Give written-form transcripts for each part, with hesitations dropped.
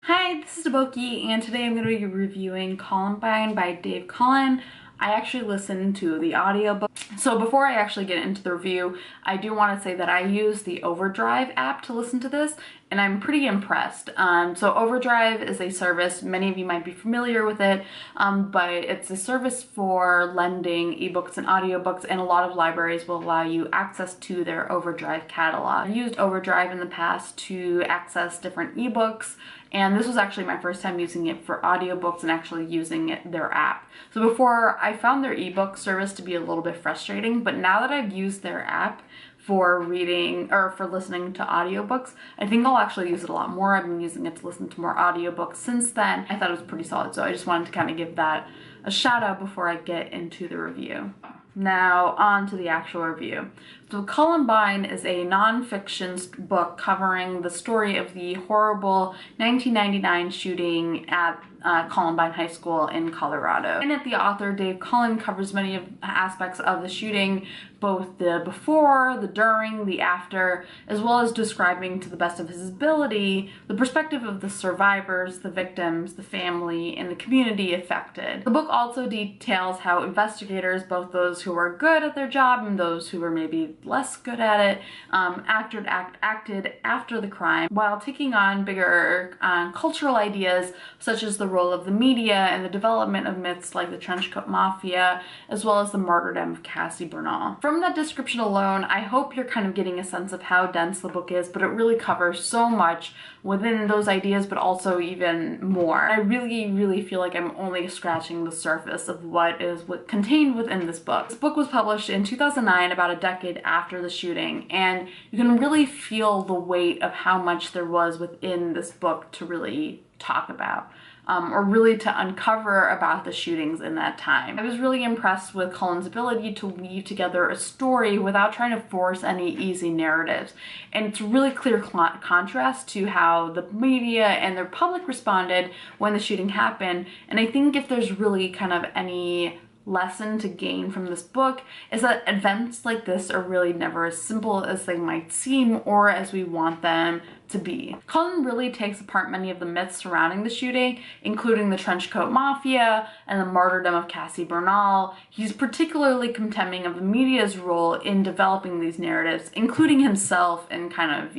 Hi, this is Boki, and today I'm going to be reviewing Columbine by Dave Cullen. I actually listened to the audiobook. So before I actually get into the review, I do want to say that I use the Overdrive app to listen to this, and I'm pretty impressed. So Overdrive is a service, many of you might be familiar with it, but it's a service for lending ebooks and audiobooks, and a lot of libraries will allow you access to their Overdrive catalog. I've used Overdrive in the past to access different ebooks, and this was actually my first time using it for audiobooks and actually using their app. So before, I found their ebook service to be a little bit frustrating, but now that I've used their app for reading or for listening to audiobooks, I think I'll actually use it a lot more. I've been using it to listen to more audiobooks since then. I thought it was pretty solid, so I just wanted to kind of give that a shout out before I get into the review. Now, on to the actual review. So Columbine is a non-fiction book covering the story of the horrible 1999 shooting at Columbine High School in Colorado. And the author, Dave Cullen, covers many aspects of the shooting, both the before, the during, the after, as well as describing to the best of his ability the perspective of the survivors, the victims, the family, and the community affected. The book also details how investigators, both those who were good at their job and those who were maybe less good at it, acted after the crime while taking on bigger cultural ideas such as the role of the media and the development of myths like the Trenchcoat Mafia, as well as the martyrdom of Cassie Bernal. From that description alone, I hope you're kind of getting a sense of how dense the book is, but it really covers so much within those ideas, but also even more. I really feel like I'm only scratching the surface of what is contained within this book. This book was published in 2009, about a decade after the shooting, and you can really feel the weight of how much there was within this book to really talk about. Or really to uncover about the shootings in that time. I was really impressed with Cullen's ability to weave together a story without trying to force any easy narratives. And it's a really clear contrast to how the media and the public responded when the shooting happened. And I think if there's really kind of any lesson to gain from this book is that events like this are really never as simple as they might seem or as we want them to be. Cullen really takes apart many of the myths surrounding the shooting, including the Trenchcoat Mafia and the martyrdom of Cassie Bernal. He's particularly contemning of the media's role in developing these narratives, including himself and kind of,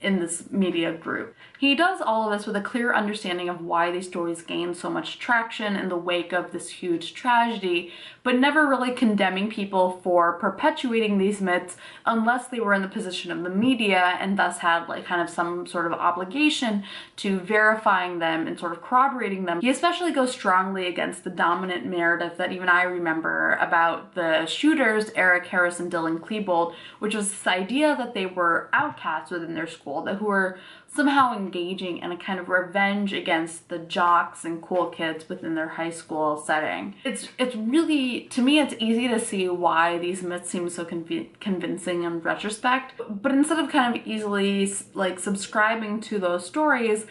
in this media group. He does all of this with a clear understanding of why these stories gained so much traction in the wake of this huge tragedy, but never really condemning people for perpetuating these myths unless they were in the position of the media and thus had like kind of some sort of obligation to verifying them and sort of corroborating them. He especially goes strongly against the dominant narrative that even I remember about the shooters, Eric Harris and Dylan Klebold, which was this idea that they were outcasts within their school, that who were somehow engaging in a kind of revenge against the jocks and cool kids within their high school setting. It's really, to me, it's easy to see why these myths seem so convincing in retrospect, but instead of kind of easily like subscribing to those stories,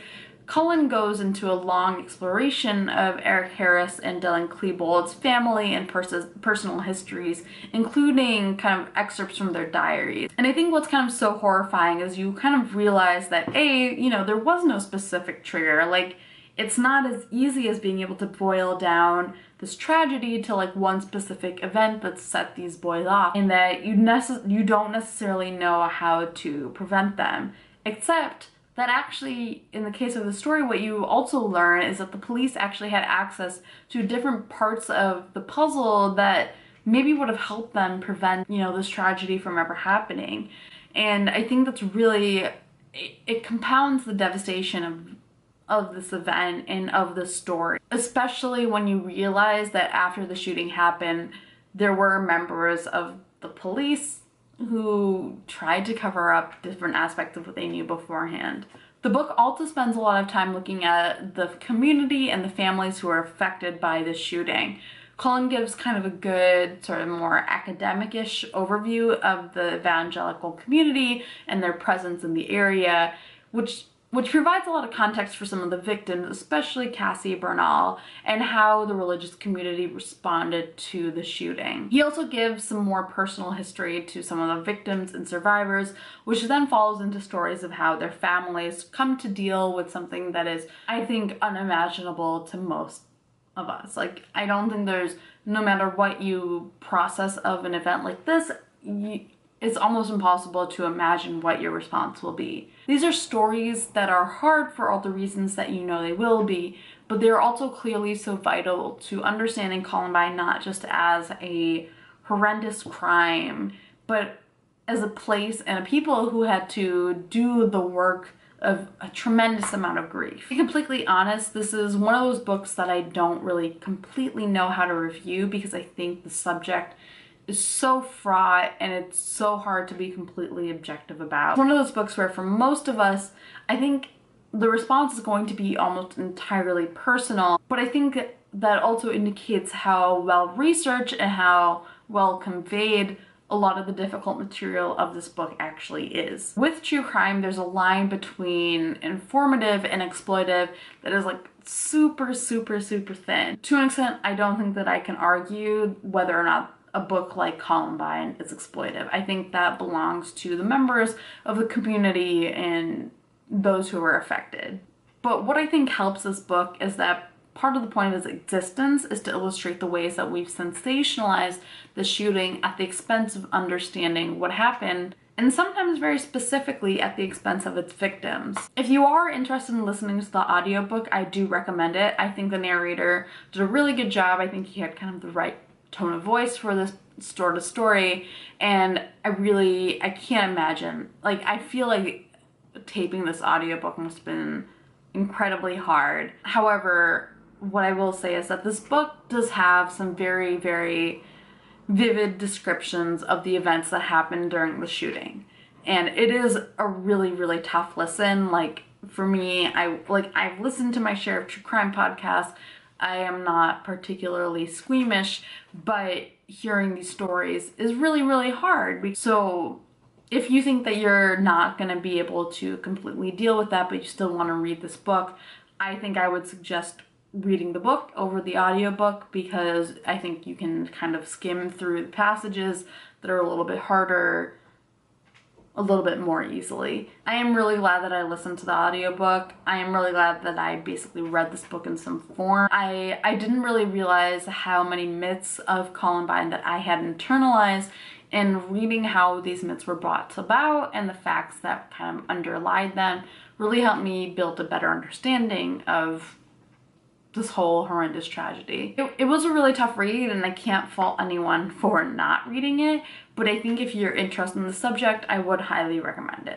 Cullen goes into a long exploration of Eric Harris and Dylan Klebold's family and personal histories, including kind of excerpts from their diaries. And I think what's kind of so horrifying is you kind of realize that there was no specific trigger. Like, it's not as easy as being able to boil down this tragedy to like one specific event that set these boys off, and that you don't necessarily know how to prevent them, except that actually, in the case of the story, what you also learn is that the police actually had access to different parts of the puzzle that maybe would have helped them prevent, this tragedy from ever happening. And I think that's really, it compounds the devastation of this event and of the story, especially when you realize that after the shooting happened, there were members of the police who tried to cover up different aspects of what they knew beforehand. The book also spends a lot of time looking at the community and the families who are affected by this shooting. Cullen gives kind of a good, sort of more academic-ish overview of the evangelical community and their presence in the area, which which provides a lot of context for some of the victims, especially Cassie Bernal, and how the religious community responded to the shooting. He also gives some more personal history to some of the victims and survivors, which then follows into stories of how their families come to deal with something that is, I think, unimaginable to most of us. Like, I don't think there's, no matter what you process of an event like this, it's almost impossible to imagine what your response will be. These are stories that are hard for all the reasons that you know they will be, but they're also clearly so vital to understanding Columbine not just as a horrendous crime, but as a place and a people who had to do the work of a tremendous amount of grief. To be completely honest, this is one of those books that I don't really completely know how to review because I think the subject is so fraught and it's so hard to be completely objective about. It's one of those books where for most of us, I think the response is going to be almost entirely personal, but I think that also indicates how well researched and how well conveyed a lot of the difficult material of this book actually is. With true crime, there's a line between informative and exploitive that is like super, super, super thin. To an extent, I don't think that I can argue whether or not a book like Columbine is exploitive. I think that belongs to the members of the community and those who were affected. But what I think helps this book is that part of the point of its existence is to illustrate the ways that we've sensationalized the shooting at the expense of understanding what happened, and sometimes very specifically at the expense of its victims. If you are interested in listening to the audiobook, I do recommend it. I think the narrator did a really good job. I think he had kind of the right tone of voice for this sort of story, and I can't imagine, like, I feel like taping this audiobook must have been incredibly hard. However, what I will say is that this book does have some very, very vivid descriptions of the events that happened during the shooting. And it is a really, really tough listen. Like, for me, I've listened to my share of true crime podcasts. I am not particularly squeamish, but hearing these stories is really, really hard. So if you think that you're not going to be able to completely deal with that, but you still want to read this book, I think I would suggest reading the book over the audiobook, because I think you can kind of skim through the passages that are a little bit harder a little bit more easily. I am really glad that I listened to the audiobook. I am really glad that I basically read this book in some form. I didn't really realize how many myths of Columbine that I had internalized, and reading how these myths were brought about and the facts that kind of underlie them really helped me build a better understanding of this whole horrendous tragedy. It was a really tough read, and I can't fault anyone for not reading it, but I think if you're interested in the subject, I would highly recommend it.